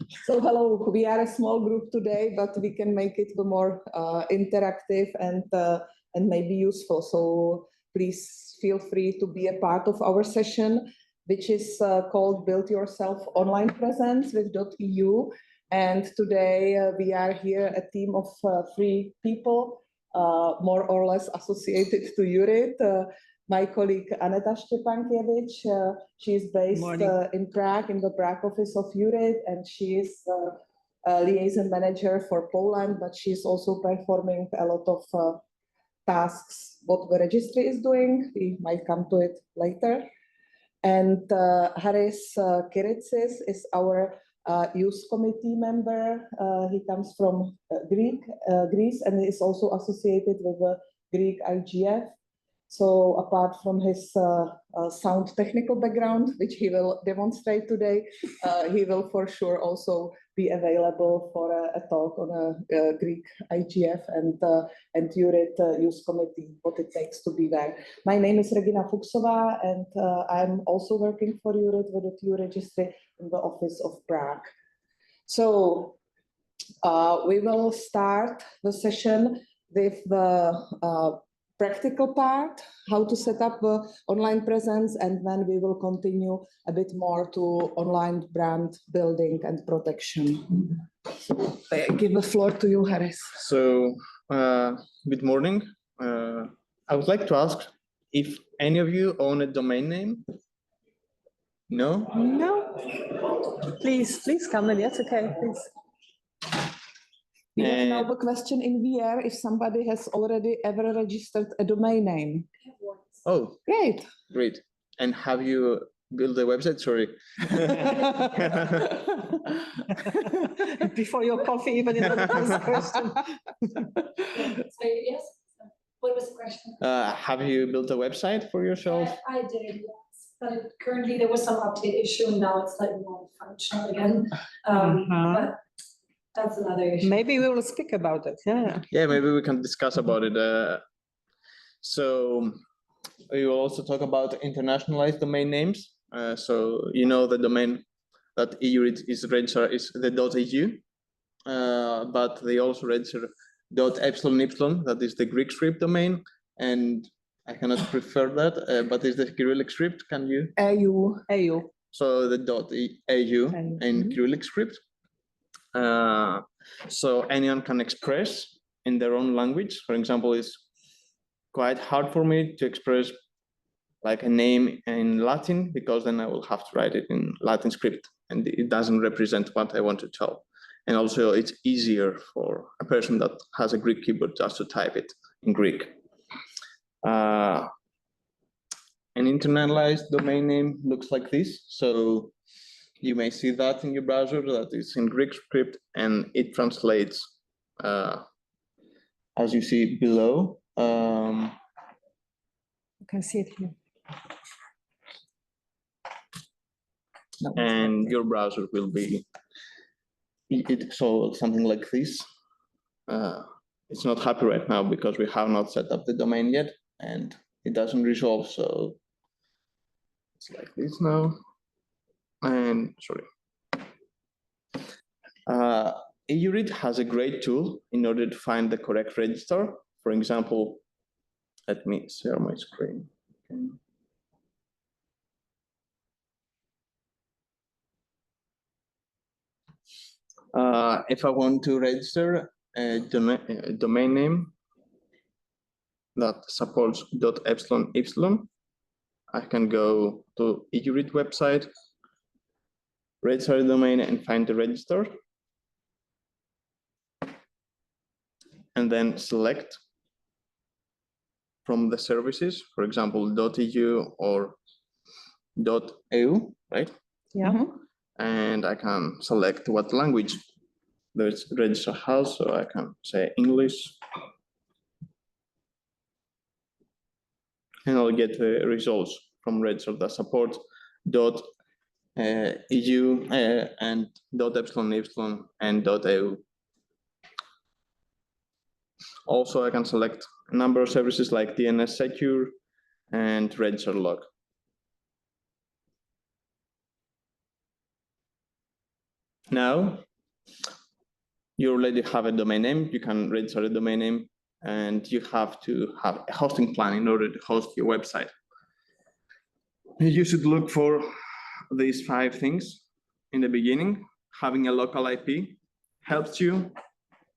So hello, we are a small group today, but we can make it more interactive and maybe useful. So please feel free to be a part of our session, which is called Build Yourself Online Presence with .eu. And today we are here a team of 3 people, more or less associated to EuroDIG. My colleague Aneta Stepankiewicz, she is based in Prague, in the Prague office of EuroDIG, and she is a liaison manager for Poland, but she's also performing a lot of tasks, what the registry is doing. We might come to it later. And Haris Kiritsis is our youth committee member. He comes from Greece, and is also associated with the Greek IGF. So apart from his sound technical background, which he will demonstrate today, he will for sure also be available for a talk on a Greek IGF and EuroDIG Youth Committee, what it takes to be there. My name is Regina Fuchsová, and I'm also working for EuroDIG with the TU registry in the office of Prague. So we will start the session with the practical part, how to set up the online presence, and then we will continue a bit more to online brand building and protection. I give the floor to you, Haris. So, good morning. I would like to ask if any of you own a domain name? No? No. Please come in. Yes, okay, please. We have now the question in VR if somebody has already ever registered a domain name. Oh, great. And have you built a website? Sorry. Before your coffee, even in the first question. So yes, what was the question? Have you built a website for yourself? I did, yes. But currently there was some update issue and now it's like more functional again. But that's another issue. Maybe we will speak about it. Yeah, maybe we can discuss about it. So we will also talk about internationalized domain names. So you know the domain that EuroDIG is registered is the .eu, but they also register .epsilon, that is the Greek script domain, and I cannot prefer that, but it's the Cyrillic script. Can you? AU. So the .au and Cyrillic script. So anyone can express in their own language. For example, it's quite hard for me to express like a name in Latin, because then I will have to write it in Latin script and it doesn't represent what I want to tell. And also it's easier for a person that has a Greek keyboard just to type it in Greek. An internalized domain name looks like this. So you may see that in your browser, that is in Greek script, and it translates as you see below. You can see it here. And your browser will be so something like this. It's not happy right now because we have not set up the domain yet, and it doesn't resolve. So it's like this now. And sorry. EuroDIG has a great tool in order to find the correct register. For example, let me share my screen. Okay. If I want to register a domain name that supports .epsilon, I can go to EuroDIG website, register the domain, and find the register. And then select from the services, for example, .eu or .eu, right? Yeah. And I can select what language the register has, so I can say English. And I'll get the results from register that support .eu and .epsilon and .eu. Also, I can select a number of services like DNS Secure and Register Log. Now, you already have a domain name. You can register a domain name, and you have to have a hosting plan in order to host your website. You should look for these 5 things in the beginning. Having a local IP helps you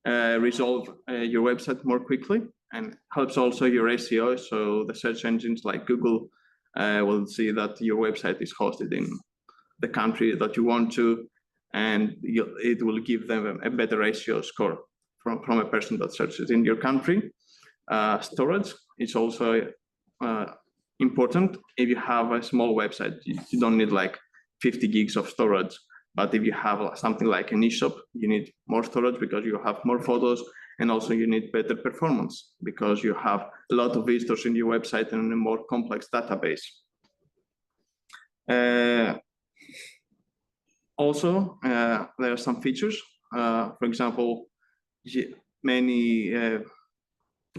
resolve your website more quickly, and helps also your SEO. So the search engines like Google will see that your website is hosted in the country that you want to, and it will give them a better SEO score from a person that searches in your country. Storage is also important. If you have a small website, you don't need like 50 gigs of storage. But if you have something like an eShop, you need more storage because you have more photos, and also you need better performance because you have a lot of visitors in your website and a more complex database. Also, there are some features. For example, many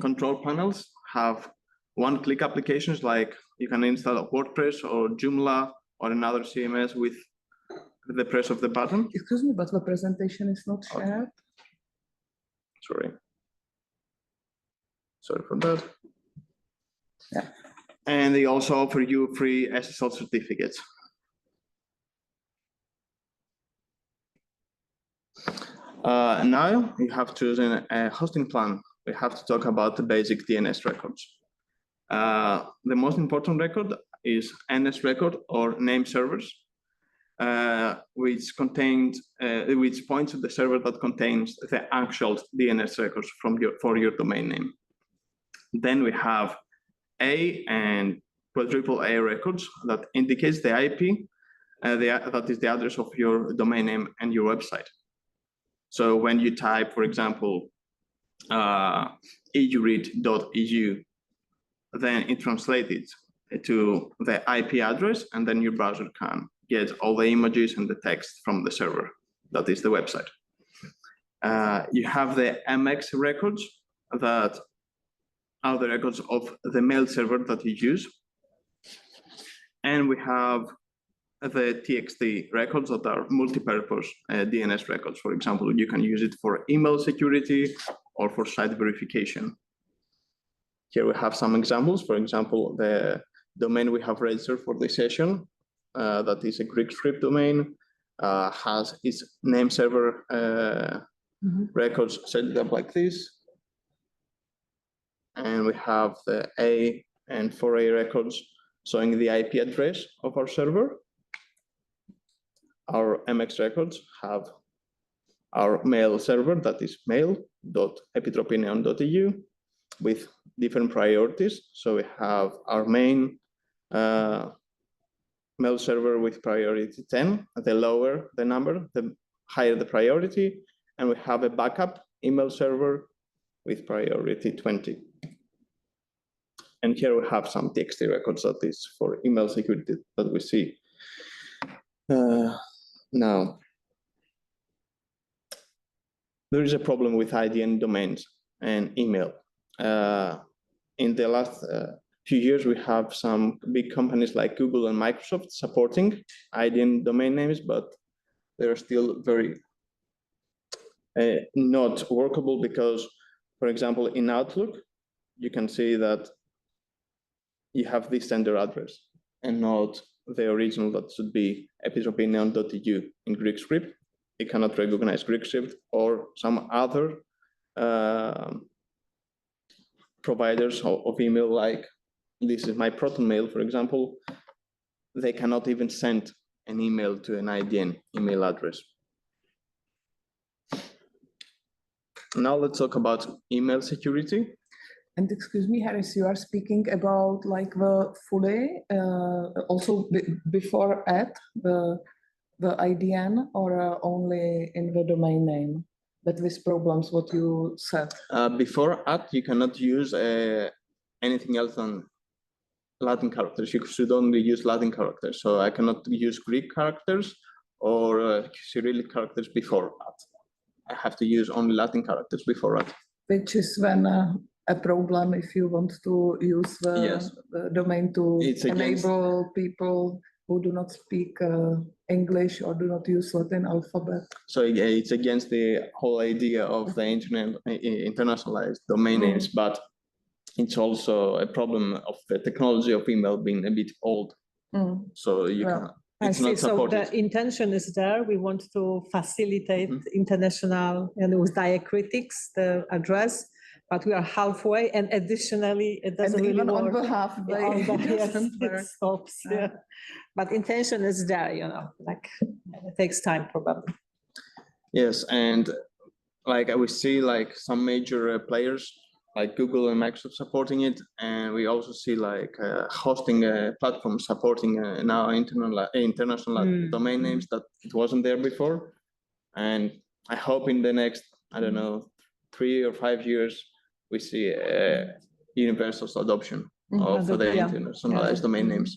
control panels have one-click applications, like you can install a WordPress or Joomla or another CMS with the press of the button. Excuse me, but the presentation is not shared. Sorry for that. Yeah. And they also offer you free SSL certificates. Now you have chosen a hosting plan. We have to talk about the basic DNS records. The most important record is NS record, or name servers, which points to the server that contains the actual DNS records for your domain name. Then we have A and quadruple A records that indicates the IP, that is the address of your domain name and your website. So when you type, for example, euread.eu, then it translates it to the IP address, and then your browser can get all the images and the text from the server. That is the website. You have the MX records that are the records of the mail server that you use. And we have the TXT records that are multi-purpose DNS records. For example, you can use it for email security or for site verification. Here we have some examples. For example, the domain we have registered for this session, that is a Greek script domain, has its name server records set up like this. And we have the A and 4A records showing the IP address of our server. Our MX records have our mail server, that is mail.epitropinneon.eu, with different priorities. So we have our main mail server with priority 10. The lower the number, the higher the priority. And we have a backup email server with priority 20. And here we have some TXT records that is for email security that we see. Now, there is a problem with IDN domains and email. In the last few years, we have some big companies like Google and Microsoft supporting IDN domain names, but they're still very not workable because, for example, in Outlook, you can see that you have this sender address and not the original that should be epitropinneon.eu in Greek script. It cannot recognize Greek script or some other providers of email, like this is my Proton Mail, for example. They cannot even send an email to an IDN email address. Now let's talk about email security. And excuse me, Harris, you are speaking about like the fully, also before at the IDN, or only in the domain name? That these problems, what you said. Before at, you cannot use anything else than Latin characters. You should only use Latin characters. So I cannot use Greek characters or Cyrillic characters before at. I have to use only Latin characters before at. Which is when a problem if you want to use the, yes. the domain to enable people who do not speak English or do not use Latin alphabet. So it's against the whole idea of the internet internationalized domain names, but it's also a problem of the technology of email being a bit old. So you can. I see. So the intention is there. We want to facilitate international and with diacritics, the address, but we are halfway. And additionally, it doesn't really work. On the halfway, it stops. Yeah. But intention is there, you know, like it takes time probably. Yes, and like we see like some major players like Google and Microsoft supporting it, and we also see like hosting platforms supporting now international domain names that it wasn't there before. And I hope in the next, I don't know, 3 or 5 years, we see universal adoption of the internationalized domain names.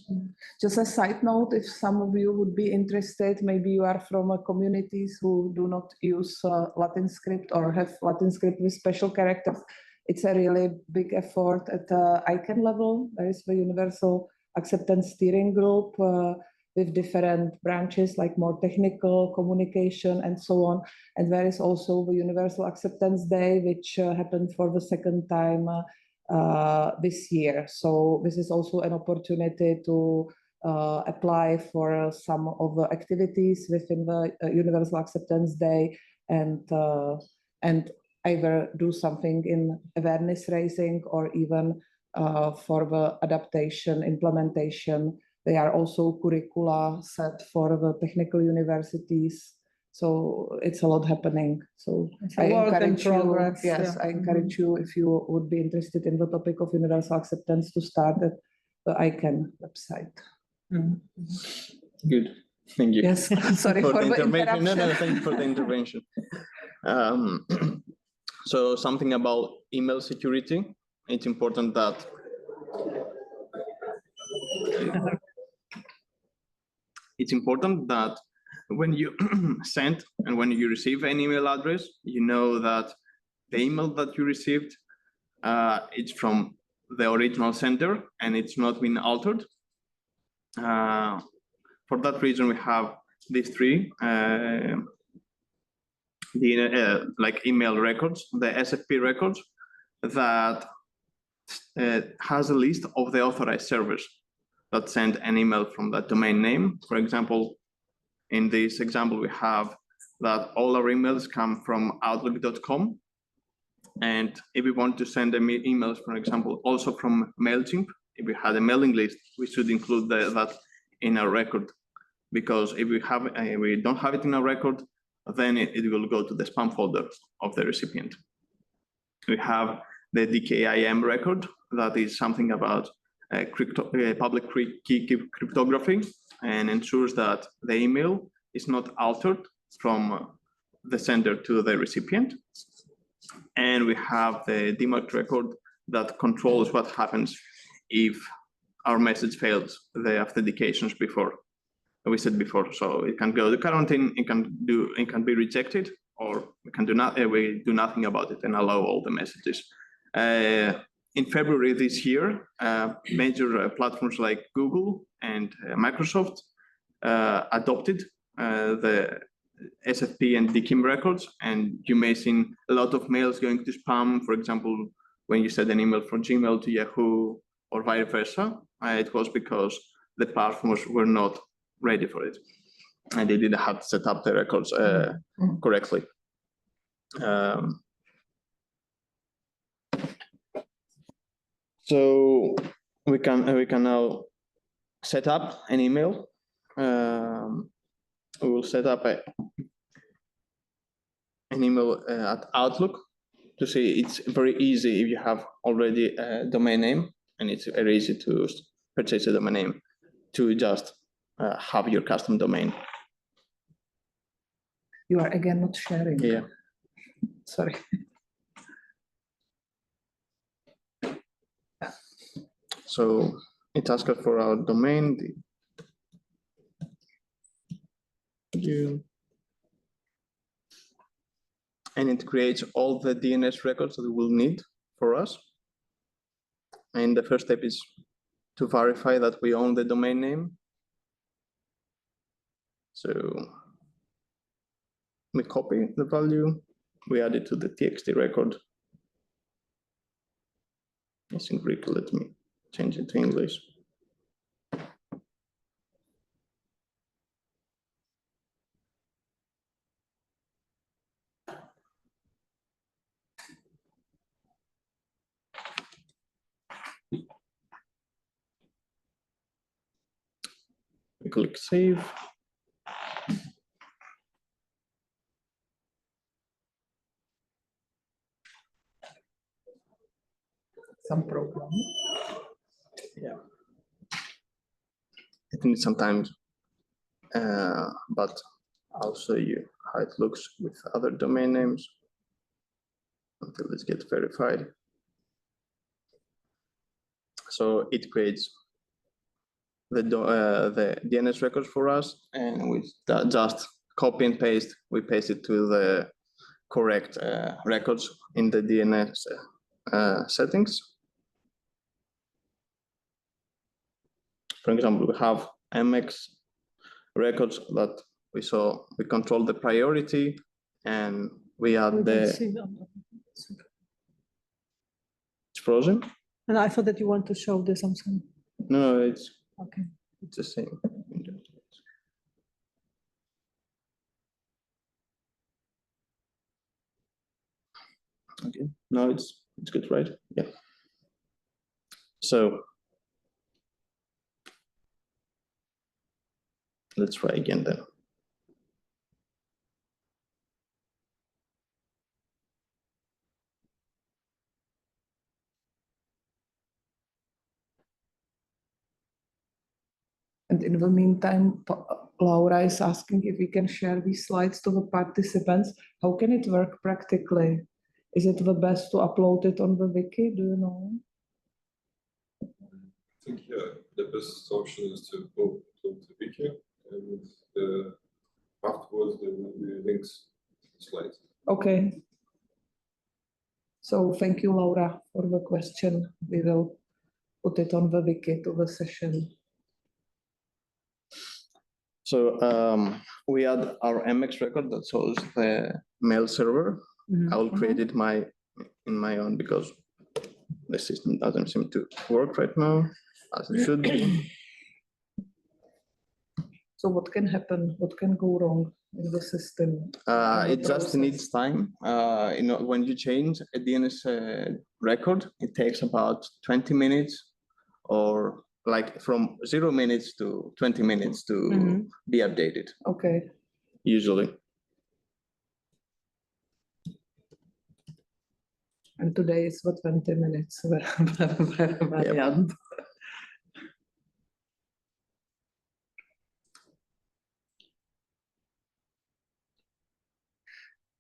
Just a side note, if some of you would be interested, maybe you are from communities who do not use Latin script or have Latin script with special characters. It's a really big effort at the ICANN level. There is the Universal Acceptance Steering Group with different branches, like more technical communication and so on. And there is also the Universal Acceptance Day, which happened for the second time this year. So this is also an opportunity to apply for some of the activities within the Universal Acceptance Day and either do something in awareness raising or even for the adaptation, implementation. There are also curricula set for the technical universities. So it's a lot happening. So I encourage you, yes, I encourage you, if you would be interested in the topic of universal acceptance, to start at the ICANN website. Good, thank you. Yes, sorry for the intervention. No, thank you for the intervention. So something about email security. It's important that when you send and when you receive an email address, you know that the email that you received, it's from the original sender and it's not been altered. For that reason, we have these three like email records, the SFP records, that has a list of the authorized servers that send an email from that domain name. For example, in this example, we have that all our emails come from outlook.com. And if we want to send them emails, for example, also from MailChimp, if we had a mailing list, we should include that in our record. Because if we don't have it in our record, then it will go to the spam folder of the recipient. We have the DKIM record, that is something about public key cryptography, and ensures that the email is not altered from the sender to the recipient. And we have the DMARC record that controls what happens if our message fails the authentications before. We said before, so it can go to quarantine, it can be rejected, or we do nothing about it and allow all the messages. In February this year, major platforms like Google and Microsoft adopted the SFP and DKIM records, and you may see a lot of mails going to spam. For example, when you send an email from Gmail to Yahoo or vice versa, it was because the platforms were not ready for it, and they didn't have to set up the records correctly. So we can now set up an email. We will set up an email at Outlook. To see, it's very easy if you have already a domain name, and it's very easy to purchase a domain name to just have your custom domain. You are again not sharing. Yeah. Sorry. So it asks us for our domain. And it creates all the DNS records that we will need for us. And the first step is to verify that we own the domain name. So we copy the value, we add it to the TXT record. It's in Greek, let me change it to English. We click save. Some problem. Yeah. It needs some time, but I'll show you how it looks with other domain names until it gets verified. So it creates the DNS records for us, and we just copy and paste. We paste it to the correct records in the DNS settings. For example, we have MX records that we saw. We control the priority, and we add it's frozen. And I thought that you want to show the Samsung. No, it's Okay. It's the same. Okay, now it's good, right? Yeah. So let's try again then. And in the meantime, Laura is asking if we can share these slides to the participants. How can it work practically? Is it the best to upload it on the wiki? Do you know? I think the best option is to upload to the wiki, and afterwards there will be links to the slides. Okay. So thank you, Laura, for the question. We will put it on the wiki to the session. So we add our MX record that shows the mail server. I will create it in my own because the system doesn't seem to work right now as it should be. So what can happen? What can go wrong in the system? It just needs time. You know, when you change a DNS record, it takes about 20 minutes or like from 0 minutes to 20 minutes to be updated. Okay. Usually. And today is what 20 minutes variant. Yep.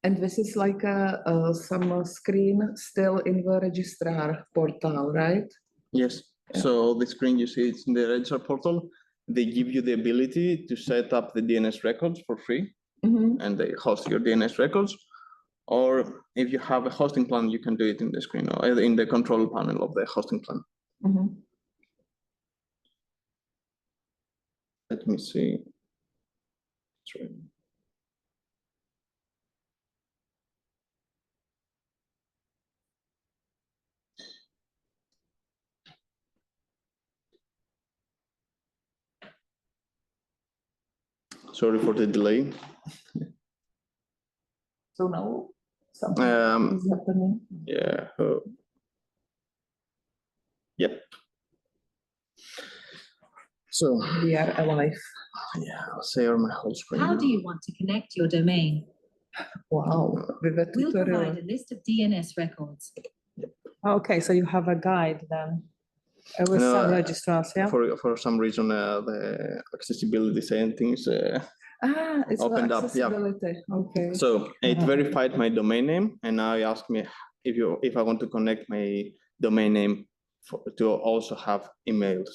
And this is like some screen still in the registrar portal, right? Yes. Yeah. So the screen you see, it's in the registrar portal. They give you the ability to set up the DNS records for free, and they host your DNS records. Or if you have a hosting plan, you can do it in the screen or in the control panel of the hosting plan. Let me see. Sorry for the delay. So now something is happening. Yeah. Yep. So we are alive. Yeah, I'll share my whole screen. How do you want to connect your domain? Wow. We'll provide a list of DNS records. Okay, so you have a guide then with some registrars, yeah? For some reason, the accessibility settings it's opened up. Yeah. Okay. So it verified my domain name, and now it asked me if I want to connect my domain name to also have emails.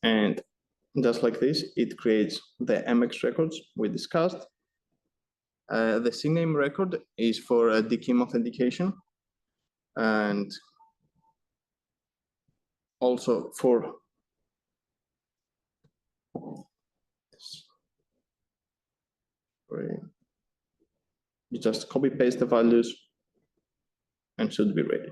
And just like this, it creates the MX records we discussed. The CNAME record is for DKIM authentication, and also for You just copy paste the values and should be ready.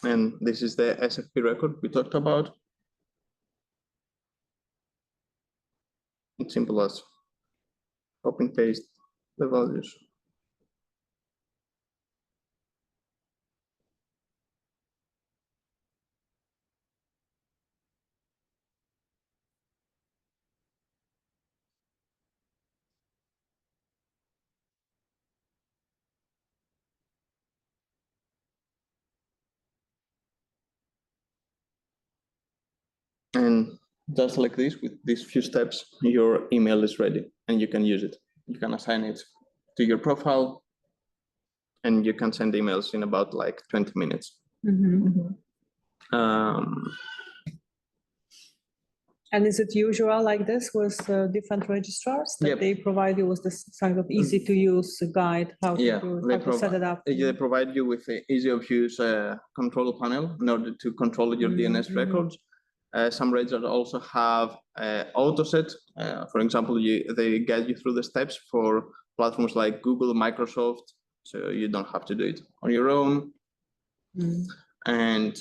And this is the SFP record we talked about. It's simple as copy and paste the values. And just like this, with these few steps, your email is ready and you can use it. You can assign it to your profile and you can send emails in about like 20 minutes. And is it usual like this with different registrars that they provide you with this kind of easy to use guide how to do it, how to set it up? They provide you with an easy of use control panel in order to control your DNS records. Some registrars also have auto set. For example, they guide you through the steps for platforms like Google, Microsoft, so you don't have to do it on your own. And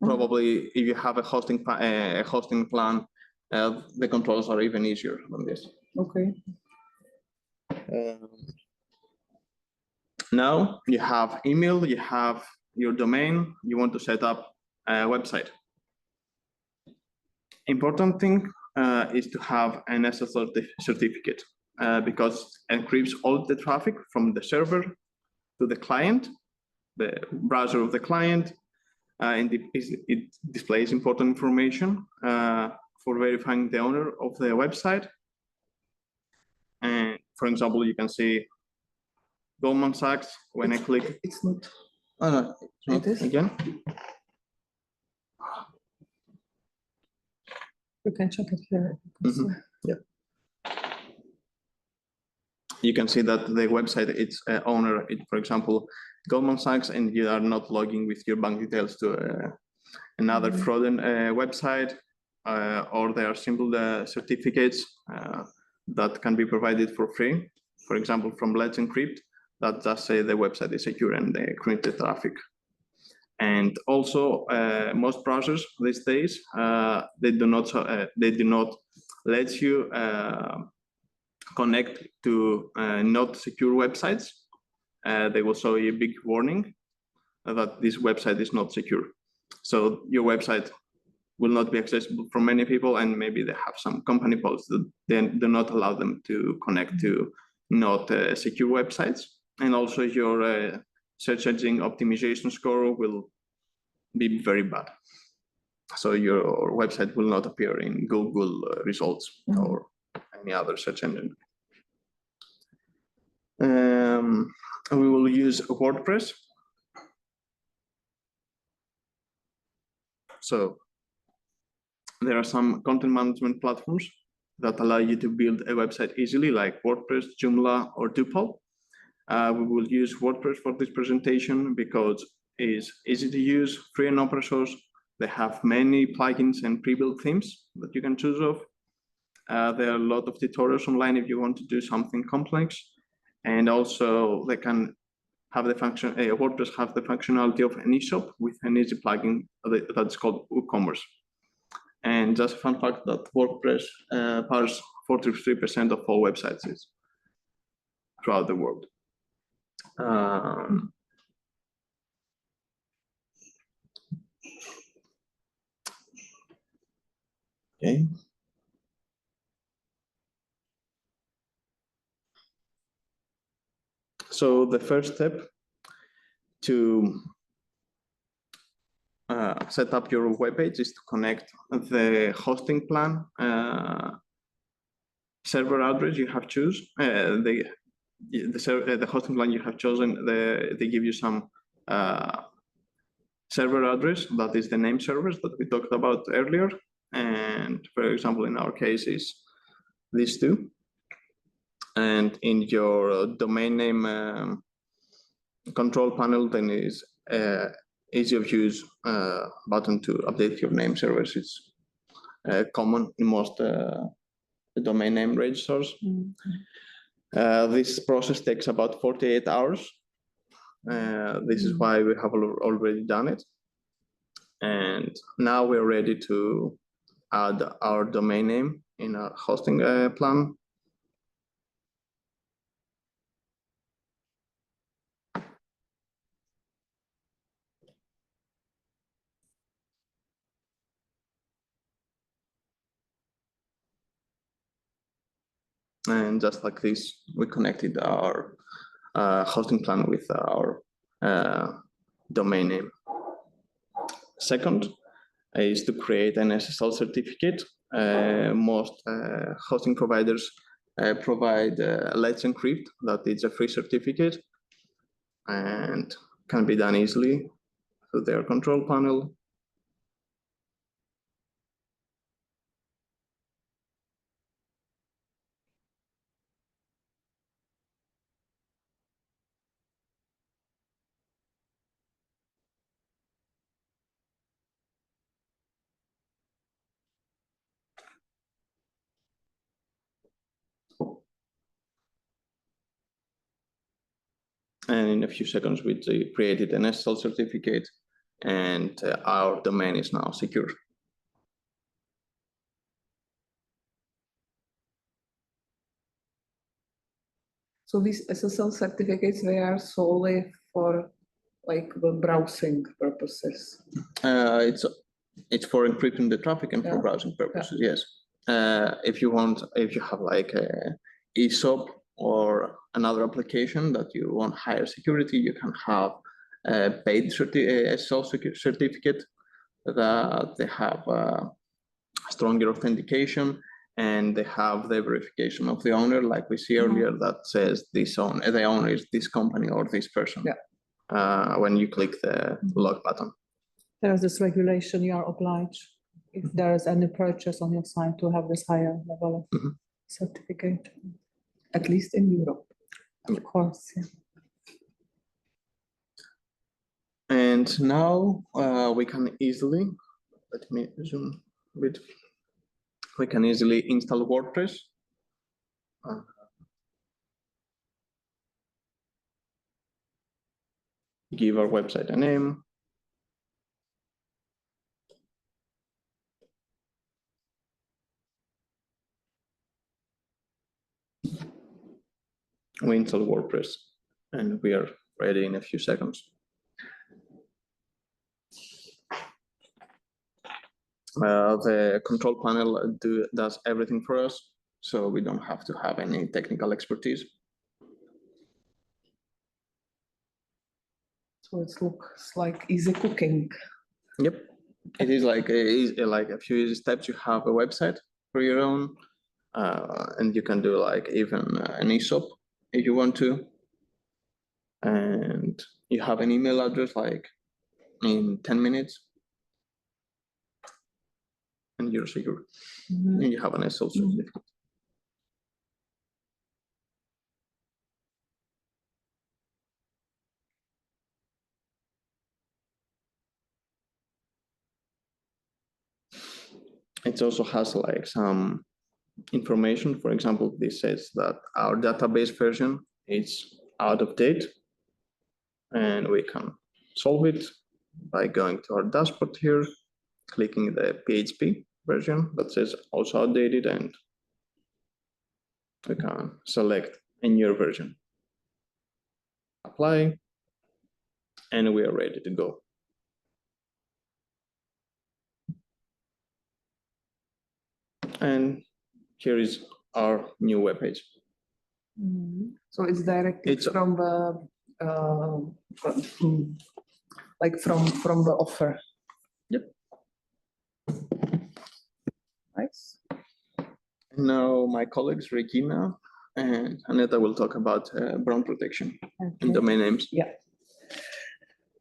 probably if you have a hosting plan, the controls are even easier than this. Okay. Now you have email, you have your domain, you want to set up a website. Important thing is to have an SSL certificate because it encrypts all the traffic from the server to the client, the browser of the client, and it displays important information for verifying the owner of the website. And for example, you can see Goldman Sachs when I click. It's not. Oh, no, it's not again. You can check it here. Yeah. You can see that the website, its owner, for example, Goldman Sachs, and you are not logging with your bank details to another fraudulent website, or there are simple certificates that can be provided for free. For example, from Let's Encrypt, that just say the website is secure and they encrypt the traffic. And also, most browsers these days they do not let you connect to not secure websites. They will show you a big warning that this website is not secure. So your website will not be accessible for many people, and maybe they have some company policies that then do not allow them to connect to not secure websites. And also your search engine optimization score will be very bad. So your website will not appear in Google results or any other search engine. We will use WordPress. So there are some content management platforms that allow you to build a website easily, like WordPress, Joomla, or Drupal. We will use WordPress for this presentation because it's easy to use, free and open source. They have many plugins and pre-built themes that you can choose of. There are a lot of tutorials online if you want to do something complex. And also they can have the function, WordPress have the functionality of an eShop with an easy plugin that's called WooCommerce. And just a fun fact that WordPress powers 43% of all websites throughout the world. Okay. So the first step to set up your web page is to connect the hosting plan server address you have chosen. The hosting plan you have chosen, they give you some server address that is the name servers that we talked about earlier. And for example, in our case is these two. And in your domain name control panel, then is easy of use button to update your name servers. It's common in most domain name registers. This process takes about 48 hours. This is why we have already done it. And now we're ready to add our domain name in a hosting plan. And just like this, we connected our hosting plan with our domain name. Second is to create an SSL certificate. Most hosting providers provide Let's Encrypt, that is a free certificate and can be done easily through their control panel. And in a few seconds, we created an SSL certificate and our domain is now secure. So these SSL certificates, they are solely for like the browsing purposes. It's for encrypting the traffic and for browsing purposes, yes. If you have like a ESOP or another application that you want higher security, you can have a paid SSL certificate that they have stronger authentication and they have the verification of the owner, like we see earlier, that says the owner is this company or this person. When you click the log button. There's this regulation, you are obliged, if there is any purchase on your site, to have this higher level of certificate. At least in Europe. Of course, yeah. And now we can easily, let me zoom a bit. We can easily install WordPress. Give our website a name. We install WordPress and we are ready in a few seconds. The control panel does everything for us, so we don't have to have any technical expertise. So it looks like easy cooking. Yep, it is like a few easy steps. You have a website for your own, and you can do like even an ESOP if you want to. And you have an email address like in 10 minutes. And you're secure. And you have an SSL certificate. It also has like some information. For example, this says that our database version is out of date, and we can solve it by going to our dashboard here, clicking the PHP version that says also outdated, and we can select a newer version. Apply, and we are ready to go. And here is our new webpage. So it's directly from the like from the offer. Yep. Nice. Now my colleagues Regina and Aneta will talk about brand protection and domain names. Yeah.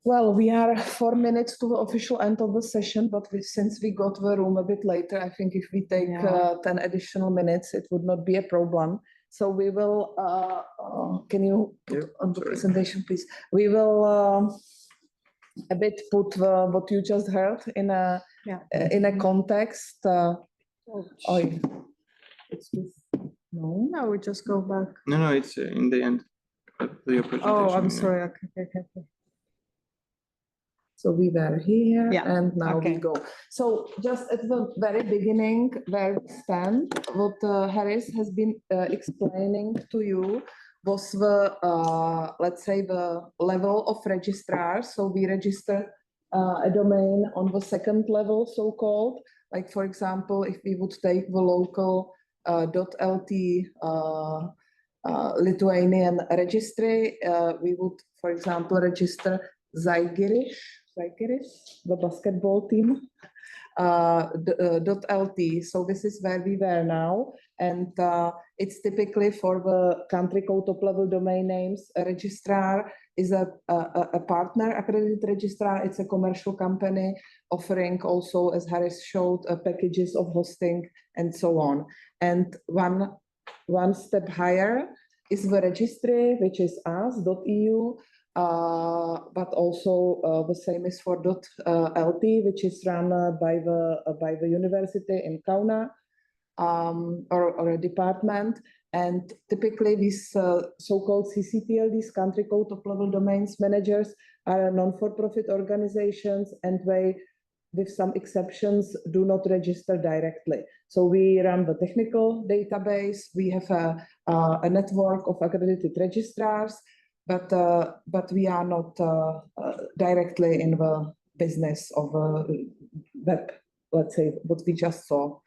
Well, we are 4 minutes to the official end of the session, but since we got the room a bit later, I think if we take 10 additional minutes, it would not be a problem. So we will, can you put on the presentation, please? We will a bit put what you just heard in a context. It's this. No, we just go back. No, it's in the end of your presentation. Oh, I'm sorry. Okay. So we were here, Yeah, and now we okay. go. So just at the very beginning, where we stand, what Harris has been explaining to you was the, let's say, the level of registrar. So we register a domain on the second level, so-called. Like, for example, if we would take the local .lt Lithuanian registry, we would, for example, register Zalgiris, the basketball team, .lt. So this is where we were now. And it's typically for the country code top-level domain names. A registrar is a partner accredited registrar. It's a commercial company offering also, as Harris showed, packages of hosting and so on. And one step higher is the registry, which is us.eu. But also the same is for .lt, which is run by the university in Kauna, or a department. And typically these so-called CCTLDs, country code top-level domains managers, are non-for-profit organizations, and they, with some exceptions, do not register directly. So we run the technical database. We have a network of accredited registrars, but we are not directly in the business of web, let's say, what we just saw.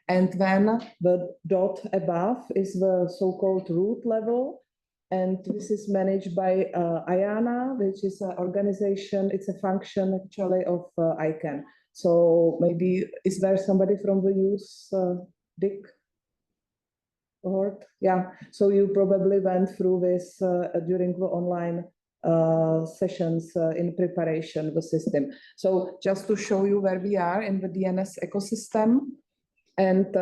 And then the dot above is the so-called root level. And this is managed by IANA, which is an organization, it's a function actually of ICANN. So maybe, is there somebody from the EuroDIG? Yeah, so you probably went through this during the online sessions in preparation, the system. So just to show you where we are in the DNS ecosystem. And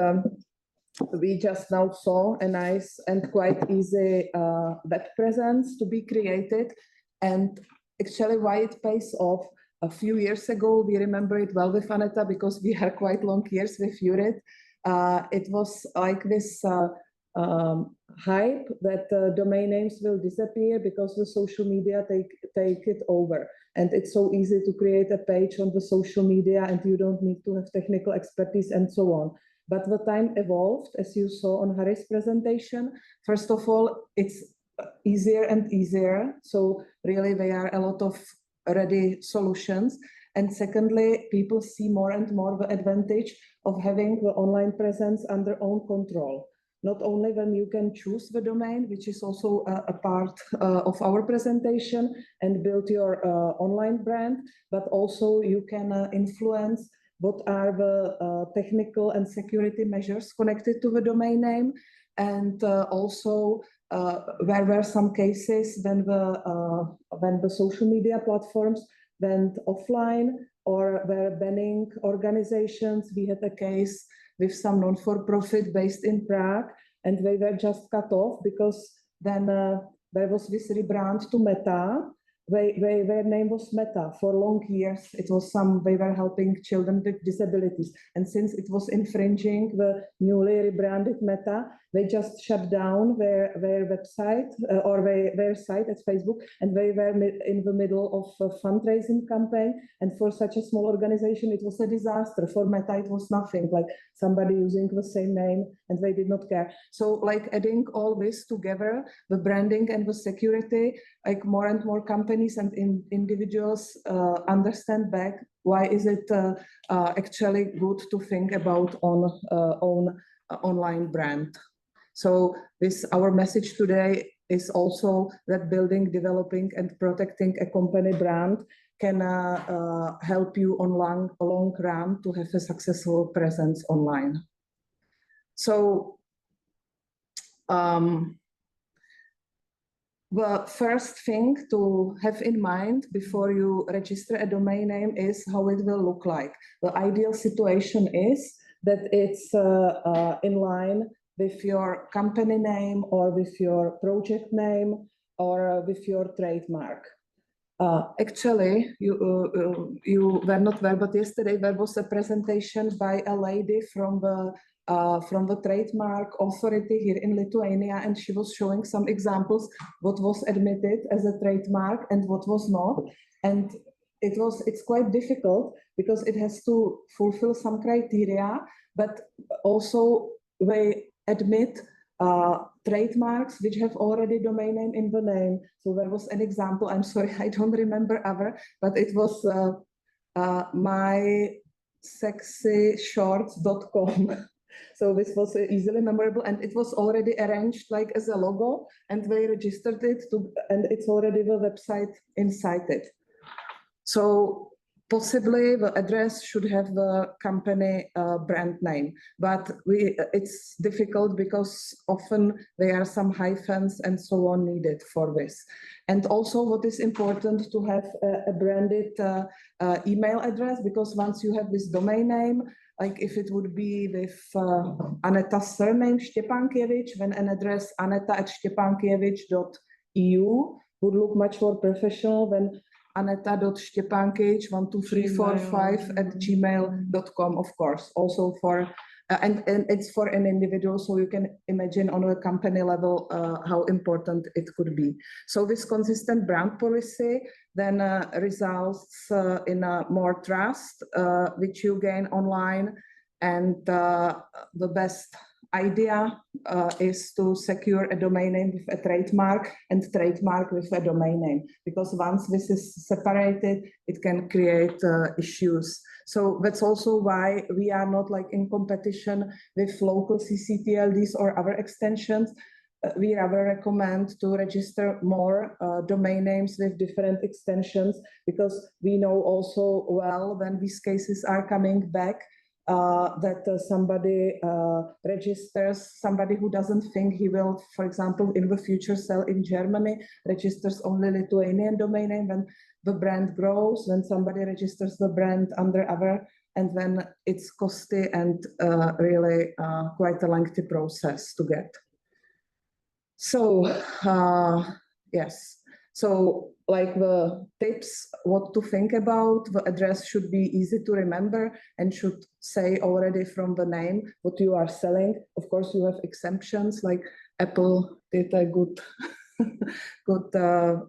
we just now saw a nice and quite easy web presence to be created. And actually why it pays off. A few years ago, we remember it well with Aneta because we had quite long years with EuroDIG. It was like this hype that domain names will disappear because the social media take it over. And it's so easy to create a page on the social media and you don't need to have technical expertise and so on. But the time evolved, as you saw on Harry's presentation. First of all, it's easier and easier. So really there are a lot of ready solutions. And secondly, people see more and more the advantage of having the online presence under own control. Not only when you can choose the domain, which is also a part of our presentation, and build your online brand, but also you can influence what are the technical and security measures connected to the domain name. And also there were some cases when the social media platforms went offline or were banning organizations. We had a case with some non-for-profit based in Prague, and they were just cut off because then there was this rebrand to Meta. Their name was Meta for long years. It was they were helping children with disabilities. And since it was infringing the newly rebranded Meta, they just shut down their website or their site at Facebook, and they were in the middle of a fundraising campaign. And for such a small organization, it was a disaster. For Meta, it was nothing, like somebody using the same name, and they did not care. So like adding all this together, the branding and the security, like more and more companies and individuals understand back why is it actually good to think about own online brand. So our message today is also that building, developing, and protecting a company brand can help you on long run to have a successful presence online. So the first thing to have in mind before you register a domain name is how it will look like. The ideal situation is that it's in line with your company name or with your project name or with your trademark. Actually, you were not there, but yesterday there was a presentation by a lady from the trademark authority here in Lithuania, and she was showing some examples what was admitted as a trademark and what was not. And it's quite difficult because it has to fulfill some criteria, but also they admit trademarks which have already domain name in the name. So there was an example, I'm sorry, I don't remember other, but it was mysexyshorts.com. So this was easily memorable, and it was already arranged like as a logo, and they registered it and it's already the website inside it. So possibly the address should have the company brand name, but it's difficult because often there are some hyphens and so on needed for this. And also what is important to have a branded email address, because once you have this domain name, like if it would be with Aneta's surname Stepankiewicz, then an address aneta@stepankiewicz.eu would look much more professional than aneta.stepankiewicz12345@gmail.com, of course, also for, and it's for an individual, so you can imagine on a company level how important it could be. So this consistent brand policy then results in more trust, which you gain online, and the best idea is to secure a domain name with a trademark and trademark with a domain name, because once this is separated, it can create issues. So that's also why we are not like in competition with local CCTLDs or other extensions. We rather recommend to register more domain names with different extensions, because we know also well when these cases are coming back, that somebody registers, somebody who doesn't think he will, for example, in the future sell in Germany, registers only Lithuanian domain name. When the brand grows, when somebody registers the brand under other, and then it's costly and really quite a lengthy process to get. So yes. So like the tips, what to think about, the address should be easy to remember and should say already from the name what you are selling. Of course, you have exemptions, like Apple did a good,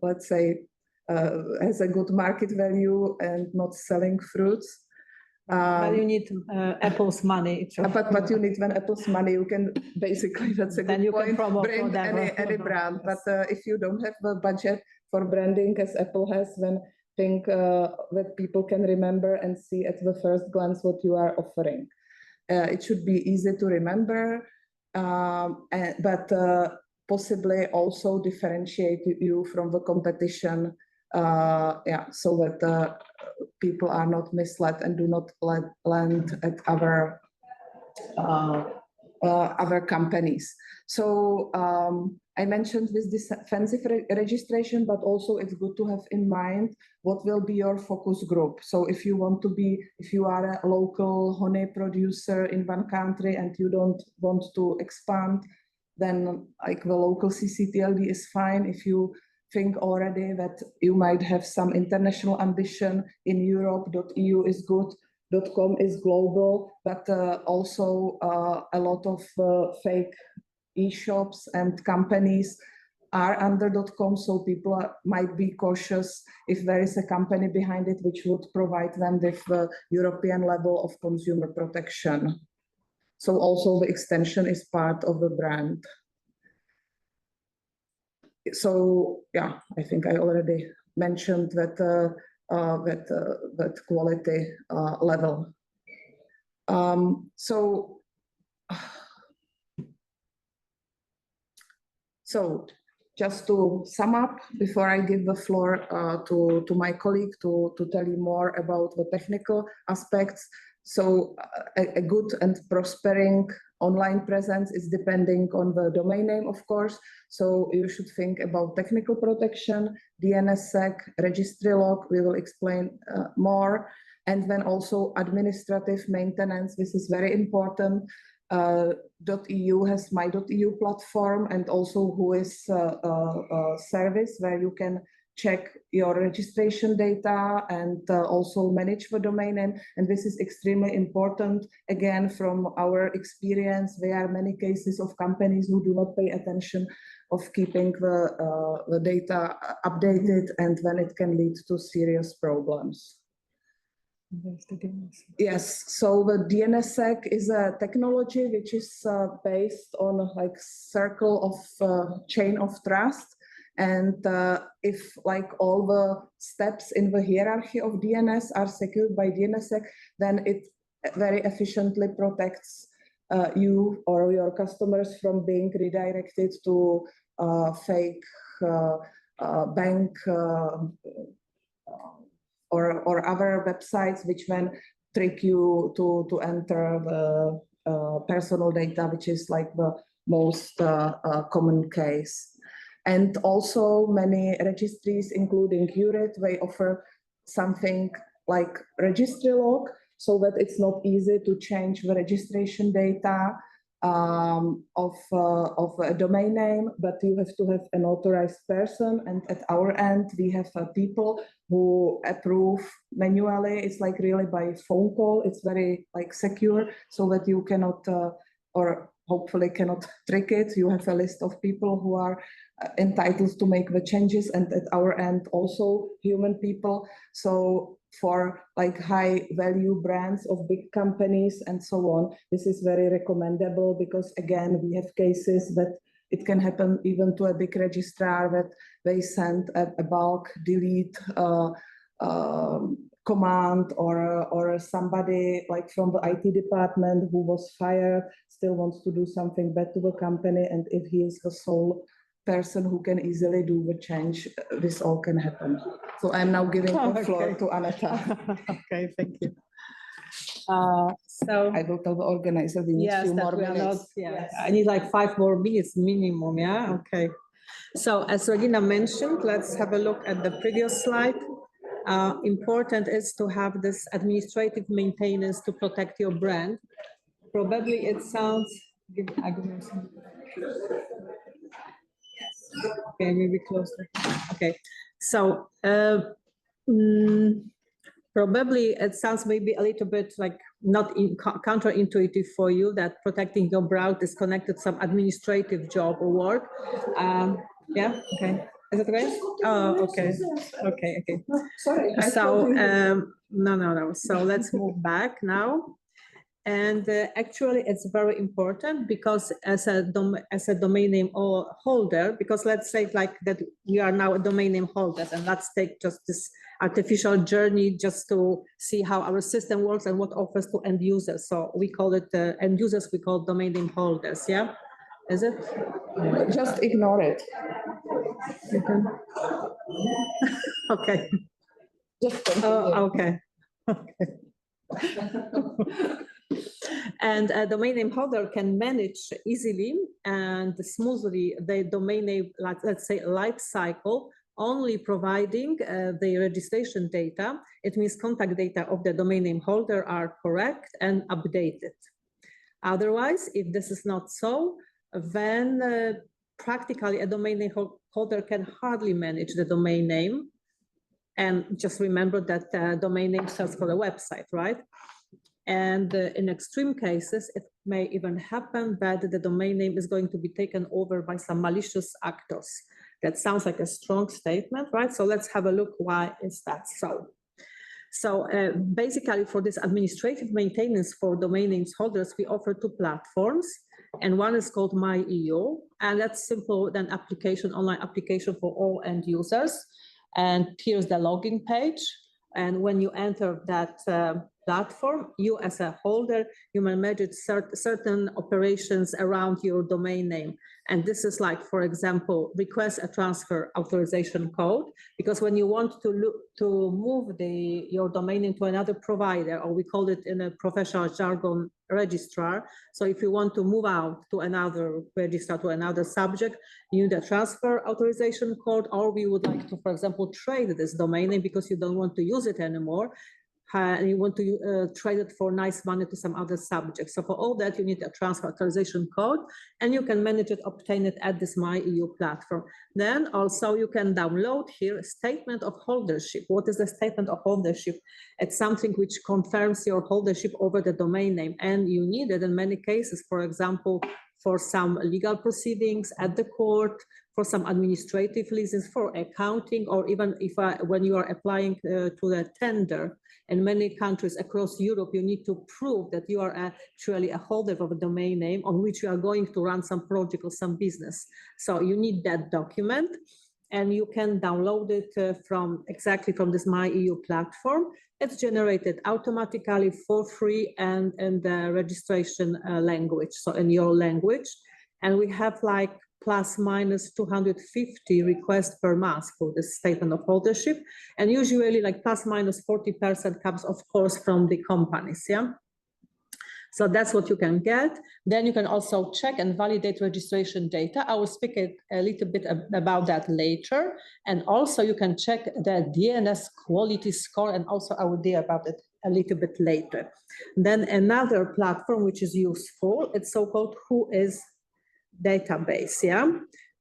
let's say, has a good market value and not selling fruits. But you need Apple's money. But you need, when Apple's money, you can basically, that's a good point, bring any brand. But if you don't have the budget for branding as Apple has, then think that people can remember and see at the first glance what you are offering. It should be easy to remember, but possibly also differentiate you from the competition. Yeah, so that people are not misled and do not land at other companies. So I mentioned this defensive registration, but also it's good to have in mind what will be your focus group. So if you want to be, if you are a local honey producer in one country and you don't want to expand, then like the local CCTLD is fine. If you think already that you might have some international ambition in Europe.eu is good. .com is global, but also a lot of fake e-shops and companies are under .com, so people might be cautious if there is a company behind it which would provide them with the European level of consumer protection. So also the extension is part of the brand. So yeah, I think I already mentioned that that quality level. So just to sum up, before I give the floor to my colleague to tell you more about the technical aspects. So a good and prospering online presence is depending on the domain name, of course. So you should think about technical protection, DNSSEC, registry log, we will explain more. And then also administrative maintenance, this is very important. .eu has my.eu platform and also Whois service where you can check your registration data and also manage the domain name. And this is extremely important. Again, from our experience, there are many cases of companies who do not pay attention of keeping the data updated, and then it can lead to serious problems. Yes, so the DNSSEC is a technology which is based on like circle of chain of trust. And if like all the steps in the hierarchy of DNS are secured by DNSSEC, then it very efficiently protects you or your customers from being redirected to fake bank or other websites which then trick you to enter the personal data, which is like the most common case. And also many registries, including EuroDIG, they offer something like registry log, so that it's not easy to change the registration data of a domain name, but you have to have an authorized person. And at our end, we have people who approve manually. It's like really by phone call. It's very like secure, so that you cannot or hopefully cannot trick it. You have a list of people who are entitled to make the changes, and at our end also human people. So for like high value brands of big companies and so on, this is very recommendable, because again, we have cases that it can happen even to a big registrar that they send a bulk delete command, or somebody like from the IT department who was fired still wants to do something bad to the company, and if he is the sole person who can easily do the change, this all can happen. So I'm now giving the floor to Aneta. Okay, thank you. I will tell the organizer we need a few more minutes. Yes. I need like 5 more minutes minimum, yeah? Okay. So as Regina mentioned, let's have a look at the previous slide. Important is to have this administrative maintenance to protect your brand. Probably it sounds, okay, maybe closer. Okay, so probably it sounds maybe a little bit like not counterintuitive for you that protecting your brand is connected to some administrative job or work. Yeah, okay. Is it okay? Oh, okay. Okay. Sorry. So, no. So let's move back now. And actually, it's very important, because as a domain name holder, because let's say like that we are now a domain name holders, and let's take just this artificial journey just to see how our system works and what offers to end users. So we call it end users, we call domain name holders, yeah? Is it? Just ignore it. Okay. Just continue. Okay. And a domain name holder can manage easily and smoothly the domain name, let's say, life cycle, only providing the registration data. It means contact data of the domain name holder are correct and updated. Otherwise, if this is not so, then practically a domain name holder can hardly manage the domain name. And just remember that the domain name stands for a website, right? And in extreme cases, it may even happen that the domain name is going to be taken over by some malicious actors. That sounds like a strong statement, right? So let's have a look, why is that so? So basically, for this administrative maintenance for domain names holders, we offer 2 platforms, and one is called MyEU, and that's simple, then online application for all end users. And here's the login page. And when you enter that platform, you as a holder, you may manage certain operations around your domain name. And this is like, for example, request a transfer authorization code, because when you want to move your domain name to another provider, or we call it in a professional jargon, registrar. So if you want to move out to another registrar, to another subject, you need a transfer authorization code, or we would like to, for example, trade this domain name because you don't want to use it anymore. and you want to trade it for nice money to some other subject. So for all that, you need a transfer authorization code, and you can manage it, obtain it at this MyEU platform. Then also you can download here a statement of holdership. What is the statement of holdership? It's something which confirms your holdership over the domain name, and you need it in many cases, for example, for some legal proceedings at the court, for some administrative reasons, for accounting, or even if when you are applying to the tender. In many countries across Europe, you need to prove that you are actually a holder of a domain name on which you are going to run some project or some business. So you need that document, and you can download it from this MyEU platform. It's generated automatically for free and in the registration language, so in your language. And we have like plus minus 250 requests per month for this statement of holdership. And usually like plus minus 40% comes, of course, from the companies, yeah? So that's what you can get. Then you can also check and validate registration data. I will speak a little bit about that later. And also you can check the DNS quality score, and also I will do about it a little bit later. Then another platform which is useful, it's so-called WHOIS database, yeah?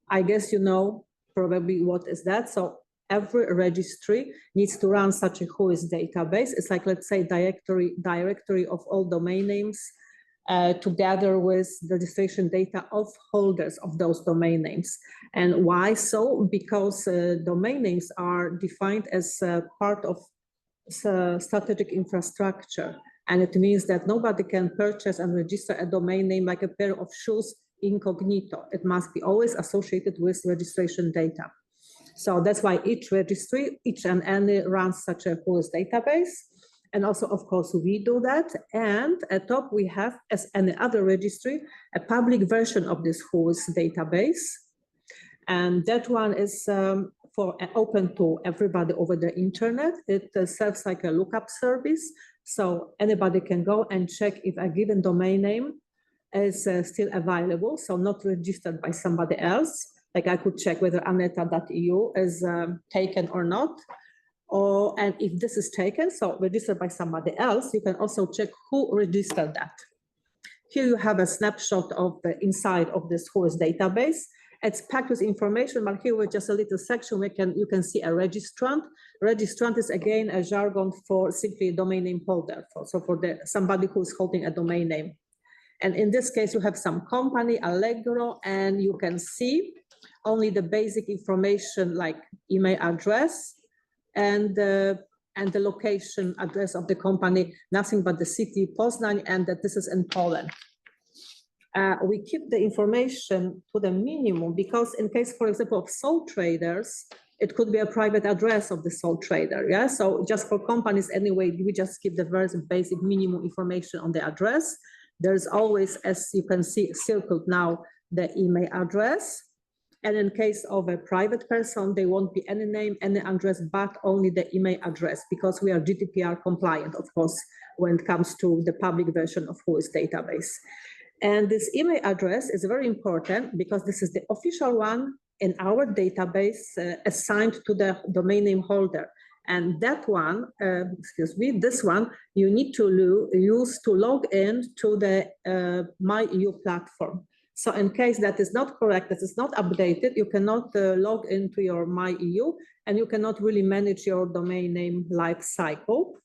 I guess you know probably what is that. So every registry needs to run such a WHOIS database. It's like, let's say, directory of all domain names together with the registration data of holders of those domain names. And why so? Because domain names are defined as part of strategic infrastructure. And it means that nobody can purchase and register a domain name like a pair of shoes incognito. It must be always associated with registration data. So that's why each registry, each and any runs such a WHOIS database. And also, of course, we do that. And at top, we have, as any other registry, a public version of this WHOIS database. And that one is open to everybody over the internet. It serves like a lookup service. So anybody can go and check if a given domain name is still available, so not registered by somebody else. Like I could check whether aneta.eu is taken or not. And if this is taken, so registered by somebody else, you can also check who registered that. Here you have a snapshot of the inside of this WHOIS database. It's packed with information, but here with just a little section, you can see a registrant. Registrant is again a jargon for simply a domain name holder, so for somebody who's holding a domain name. And in this case, you have some company, Allegro, and you can see only the basic information like email address and the location address of the company, nothing but the city, Poznań, and that this is in Poland. We keep the information to the minimum because in case, for example, of sole traders, it could be a private address of the sole trader, yeah? So just for companies anyway, we just keep the very basic minimum information on the address. There's always, as you can see, circled now, the email address. And in case of a private person, there won't be any name, any address, but only the email address, because we are GDPR compliant, of course, when it comes to the public version of WHOIS database. And this email address is very important because this is the official one in our database assigned to the domain name holder. And that one, this one, you need to use to log in to the MyEU platform. So in case that is not correct, that is not updated, you cannot log into your MyEU, and you cannot really manage your domain name life cycle.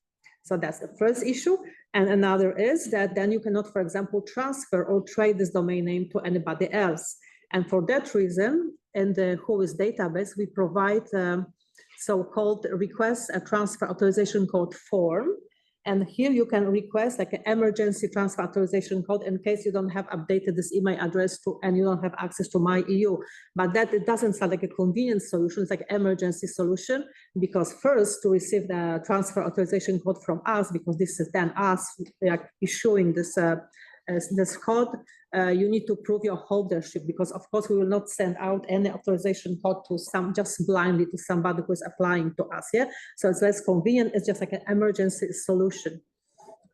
So that's the first issue. And another is that then you cannot, for example, transfer or trade this domain name to anybody else. And for that reason, in the WHOIS database, we provide so-called request a transfer authorization code form. And here you can request like an emergency transfer authorization code in case you don't have updated this email address and you don't have access to MyEU. But that it doesn't sound like a convenient solution, it's like an emergency solution, because first to receive the transfer authorization code from us, because this is then us issuing this code, you need to prove your holdership, because of course we will not send out any authorization code to just blindly to somebody who is applying to us. Yeah, so it's less convenient. It's just like an emergency solution.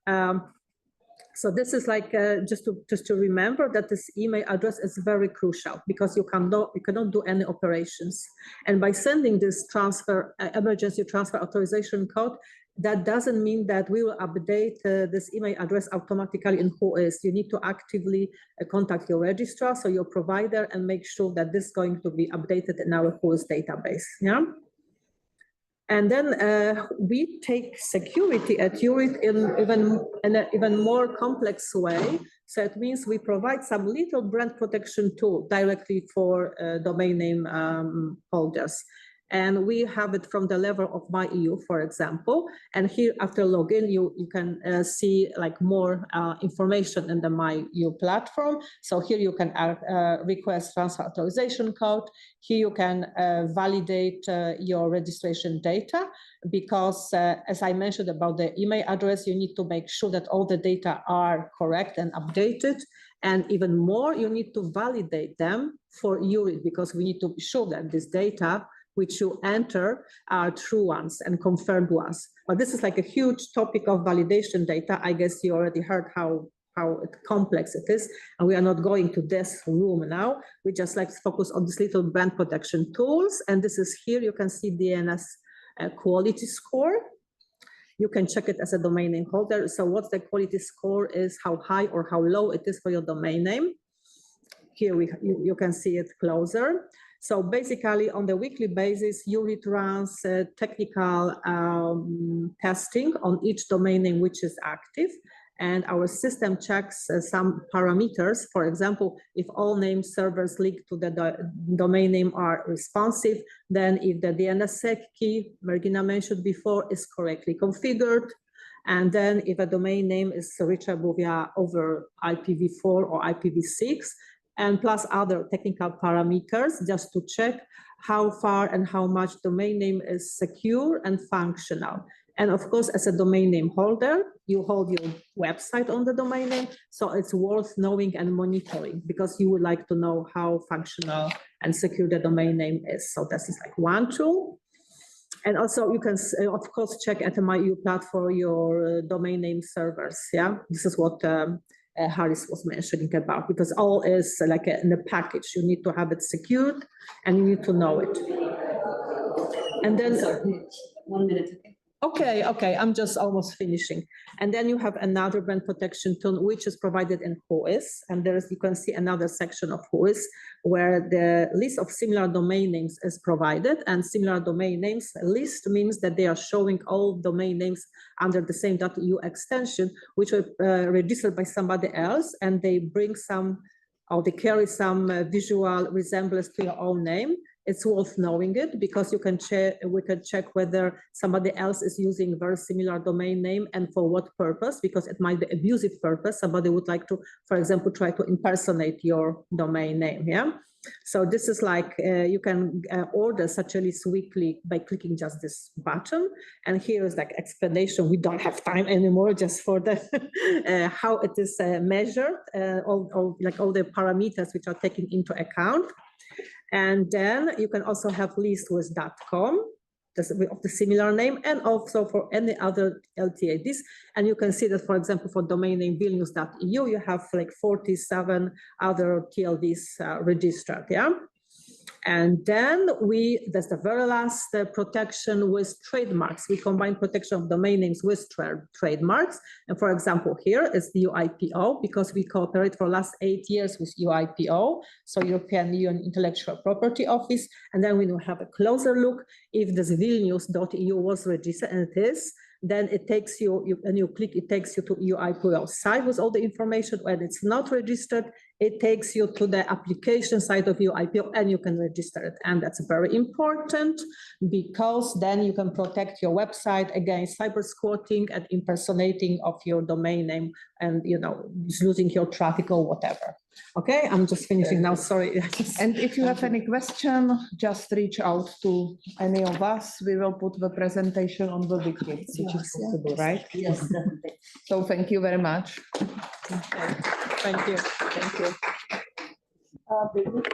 So this is like just to remember that this email address is very crucial, because you cannot do any operations. And by sending this emergency transfer authorization code, that doesn't mean that we will update this email address automatically in Whois. You need to actively contact your registrar, so your provider, and make sure that this is going to be updated in our Whois database. Yeah. And then we take security at EuroDIG in an even more complex way. So it means we provide some little brand protection tool directly for domain name holders. And we have it from the level of My EU, for example. And here, after login, you can see like more information in the My EU platform. So here you can request transfer authorization code. Here you can validate your registration data, because as I mentioned about the email address, you need to make sure that all the data are correct and updated. And even more, you need to validate them for EuroDIG, because we need to be sure that this data which you enter are true ones and confirmed ones. But this is like a huge topic of validation data. I guess you already heard how complex it is, and we are not going to this room now. We just like to focus on this little brand protection tools. And this is here, you can see DNS quality score. You can check it as a domain name holder. So what's the quality score is how high or how low it is for your domain name. Here you can see it closer. So basically, on the weekly basis, EuroDIG runs technical testing on each domain name which is active. And our system checks some parameters. For example, if all name servers linked to the domain name are responsive, then if the DNSSEC key, Margina mentioned before, is correctly configured, and then if a domain name is reachable via over IPv4 or IPv6, and plus other technical parameters, just to check how far and how much domain name is secure and functional. And of course, as a domain name holder, you hold your website on the domain name, so it's worth knowing and monitoring, because you would like to know how functional and secure the domain name is. So this is like one tool. And also you can, of course, check at the My EU platform your domain name servers. Yeah, this is what Harris was mentioning about, because all is like in a package. You need to have it secured and you need to know it. And then 1 minute, okay? Okay, I'm just almost finishing. And then you have another brand protection tool, which is provided in Whois. And you can see another section of Whois where the list of similar domain names is provided. And similar domain names list means that they are showing all domain names under the same .eu extension, which were registered by somebody else, and they bring some, or they carry some visual resemblance to your own name. It's worth knowing it, because you can we can check whether somebody else is using very similar domain name and for what purpose, because it might be abusive purpose. Somebody would like to, for example, try to impersonate your domain name. Yeah. So this is like you can order such a list weekly by clicking just this button. And here is like explanation. We don't have time anymore just for the how it is measured, all the parameters which are taken into account. And then you can also have list with .com of the similar name, and also for any other LTADs. And you can see that, for example, for domain name vilnius.eu, you have like 47 other TLDs registered. Yeah. And then that's the very last protection with trademarks. We combine protection of domain names with trademarks. And for example, here is the EUIPO, because we cooperate for the last 8 years with EUIPO, so European Union Intellectual Property Office. And then we will have a closer look if this vilnius.eu was registered, and it is. Then it takes and you click, it takes you to EUIPO site with all the information. When it's not registered, it takes you to the application side of EUIPO and you can register it. And that's very important, because then you can protect your website against cyber squatting and impersonating of your domain name and, losing your traffic or whatever. Okay, I'm just finishing now, sorry. And if you have any question, just reach out to any of us. We will put the presentation on the wiki, which is possible, right? Yes, definitely. So thank you very much. Thank you. Thank you.